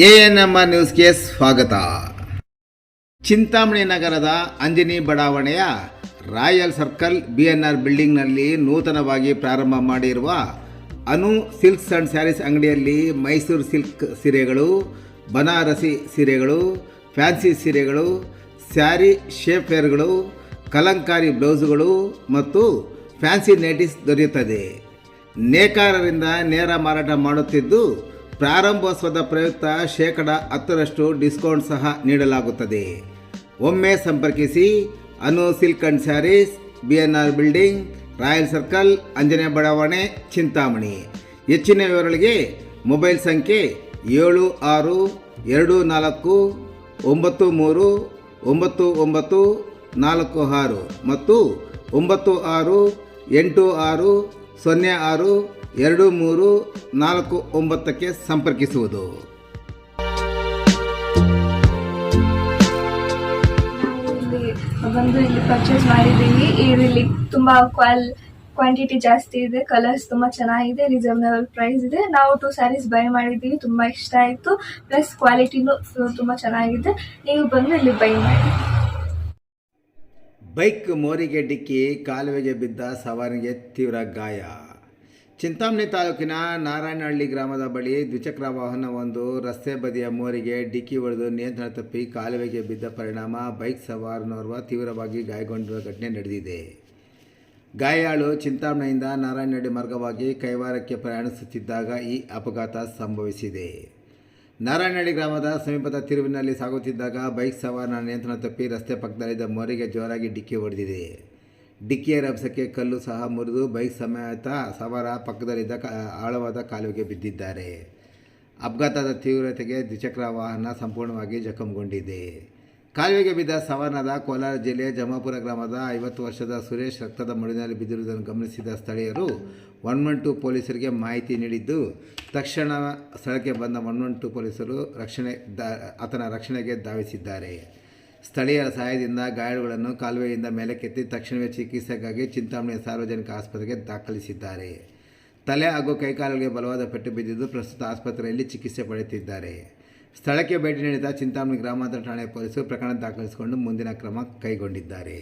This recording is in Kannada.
ಎಎನ್ಎಂ ನ್ಯೂಸ್ಗೆ ಸ್ವಾಗತ. ಚಿಂತಾಮಣಿ ನಗರದ ಅಂಜನಿ ಬಡಾವಣೆಯ ರಾಯಲ್ ಸರ್ಕಲ್ BNR ಬಿಲ್ಡಿಂಗ್ನಲ್ಲಿ ನೂತನವಾಗಿ ಪ್ರಾರಂಭ ಮಾಡಿರುವ ಅನು ಸಿಲ್ಕ್ಸ್ ಆ್ಯಂಡ್ ಸ್ಯಾರೀಸ್ ಅಂಗಡಿಯಲ್ಲಿ ಮೈಸೂರು ಸಿಲ್ಕ್ ಸೀರೆಗಳು, ಬನಾರಸಿ ಸೀರೆಗಳು, ಫ್ಯಾನ್ಸಿ ಸೀರೆಗಳು, ಸ್ಯಾರಿ ಶೇಪ್ವೇರ್ಗಳು, ಕಲಂಕಾರಿ ಬ್ಲೌಸುಗಳು ಮತ್ತು ಫ್ಯಾನ್ಸಿ ನೈಟೀಸ್ ದೊರೆಯುತ್ತದೆ. ನೇಕಾರರಿಂದ ನೇರ ಮಾರಾಟ ಮಾಡುತ್ತಿದ್ದು ಪ್ರಾರಂಭೋತ್ಸವದ ಪ್ರಯುಕ್ತ 10% ಡಿಸ್ಕೌಂಟ್ ಸಹ ನೀಡಲಾಗುತ್ತದೆ. ಒಮ್ಮೆ ಸಂಪರ್ಕಿಸಿ Anu silk and sarees, BNR building, royal circle, ಅಂಜನೇ ಬಡಾವಣೆ, ಚಿಂತಾಮಣಿ. ಹೆಚ್ಚಿನ ವಿವರಗಳಿಗೆ ಮೊಬೈಲ್ ಸಂಖ್ಯೆ 7694939946 ಮತ್ತು 9686062349ಕ್ಕೆ ಸಂಪರ್ಕಿಸುವುದು. ಇಲ್ಲಿ ಪರ್ಚೇಸ್ ಮಾಡಿದ್ದೀವಿ. ಇಲ್ಲಿ ತುಂಬ ಕ್ವಾಂಟಿಟಿ ಜಾಸ್ತಿ ಇದೆ, ಕಲರ್ಸ್ ತುಂಬ ಚೆನ್ನಾಗಿದೆ, ರೀಸನಬಲ್ ಪ್ರೈಸ್ ಇದೆ. ನಾವು 2 ಸ್ಯಾರೀಸ್ ಬೈ ಮಾಡಿದ್ದೀವಿ, ತುಂಬ ಇಷ್ಟ ಆಯಿತು. ಪ್ಲಸ್ ಕ್ವಾಲಿಟಿನೂ ತುಂಬ ಚೆನ್ನಾಗಿದೆ. ನೀವು ಬಂದು ಇಲ್ಲಿ ಬೈ ಮಾಡಿ. ಬೈಕ್ ಮೋರಿಗೆ ಡಿಕ್ಕಿ, ಕಾಲುವೆಗೆ ಬಿದ್ದ ಸವಾರನಿಗೆ ತೀವ್ರ ಗಾಯ. ಚಿಂತಾಮಣಿ ತಾಲೂಕಿನ ನಾರಾಯಣಹಳ್ಳಿ ಗ್ರಾಮದ ಬಳಿ ದ್ವಿಚಕ್ರ ವಾಹನವೊಂದು ರಸ್ತೆ ಬದಿಯ ಮೋರಿಗೆ ಡಿಕ್ಕಿ ಹೊಡೆದು ನಿಯಂತ್ರಣ ತಪ್ಪಿ ಕಾಲುವೆಗೆ ಬಿದ್ದ ಪರಿಣಾಮ ಬೈಕ್ ಸವಾರನೋರ್ವ ತೀವ್ರವಾಗಿ ಗಾಯಗೊಂಡಿರುವ ಘಟನೆ ನಡೆದಿದೆ. ಗಾಯಾಳು ಚಿಂತಾಮಣಿಯಿಂದ ನಾರಾಯಣಹಳ್ಳಿ ಮಾರ್ಗವಾಗಿ ಕೈವಾರಕ್ಕೆ ಪ್ರಯಾಣಿಸುತ್ತಿದ್ದಾಗ ಈ ಅಪಘಾತ ಸಂಭವಿಸಿದೆ. ನಾರಾಯಣಹಳ್ಳಿ ಗ್ರಾಮದ ಸಮೀಪದ ತಿರುವಿನಲ್ಲಿ ಸಾಗುತ್ತಿದ್ದಾಗ ಬೈಕ್ ಸವಾರನ ನಿಯಂತ್ರಣ ತಪ್ಪಿ ರಸ್ತೆ ಪಕ್ಕದಲ್ಲಿದ್ದ ಮೋರಿಗೆ ಜೋರಾಗಿ ಡಿಕ್ಕಿ ಹೊಡೆದಿದೆ. ಡಿಕ್ಕಿಯ ರಭಸಕ್ಕೆ ಕಲ್ಲು ಸಹ ಮುರಿದು ಬೈಕ್ ಸಮೇತ ಸವಾರ ಪಕ್ಕದಲ್ಲಿದ್ದ ಆಳವಾದ ಕಾಲುವೆಗೆ ಬಿದ್ದಿದ್ದಾರೆ. ಅಪಘಾತದ ತೀವ್ರತೆಗೆ ದ್ವಿಚಕ್ರ ವಾಹನ ಸಂಪೂರ್ಣವಾಗಿ ಜಖಂಗೊಂಡಿದೆ. ಕಾಲುವೆಗೆ ಬಿದ್ದ ಸವಾರನಾದ ಕೋಲಾರ ಜಿಲ್ಲೆ ಜಮಾಪುರ ಗ್ರಾಮದ 50 ವರ್ಷದ ಸುರೇಶ್ ರಕ್ತದ ಮಡುವಿನಲ್ಲಿ ಬಿದ್ದಿರುವುದನ್ನು ಗಮನಿಸಿದ ಸ್ಥಳೀಯರು 112 ಪೊಲೀಸರಿಗೆ ಮಾಹಿತಿ ನೀಡಿದ್ದು, ತಕ್ಷಣ ಸ್ಥಳಕ್ಕೆ ಬಂದ 112 ಪೊಲೀಸರು ಆತನ ರಕ್ಷಣೆಗೆ ಧಾವಿಸಿದ್ದಾರೆ. ಸ್ಥಳೀಯರ ಸಹಾಯದಿಂದ ಗಾಯಾಳುಗಳನ್ನು ಕಾಲುವೆಯಿಂದ ಮೇಲಕ್ಕೆತ್ತಿ ತಕ್ಷಣವೇ ಚಿಕಿತ್ಸೆಗಾಗಿ ಚಿಂತಾಮಣಿಯ ಸಾರ್ವಜನಿಕ ಆಸ್ಪತ್ರೆಗೆ ದಾಖಲಿಸಿದ್ದಾರೆ. ತಲೆ ಹಾಗೂ ಕೈಕಾಲುಗಳಿಗೆ ಬಲವಾದ ಪೆಟ್ಟು ಬಿದ್ದಿದ್ದು ಪ್ರಸ್ತುತ ಆಸ್ಪತ್ರೆಯಲ್ಲಿ ಚಿಕಿತ್ಸೆ ಪಡೆಯುತ್ತಿದ್ದಾರೆ. ಸ್ಥಳಕ್ಕೆ ಭೇಟಿ ನೀಡಿದ ಚಿಂತಾಮಣಿ ಗ್ರಾಮಾಂತರ ಠಾಣೆ ಪೊಲೀಸರು ಪ್ರಕರಣ ದಾಖಲಿಸಿಕೊಂಡು ಮುಂದಿನ ಕ್ರಮ ಕೈಗೊಂಡಿದ್ದಾರೆ.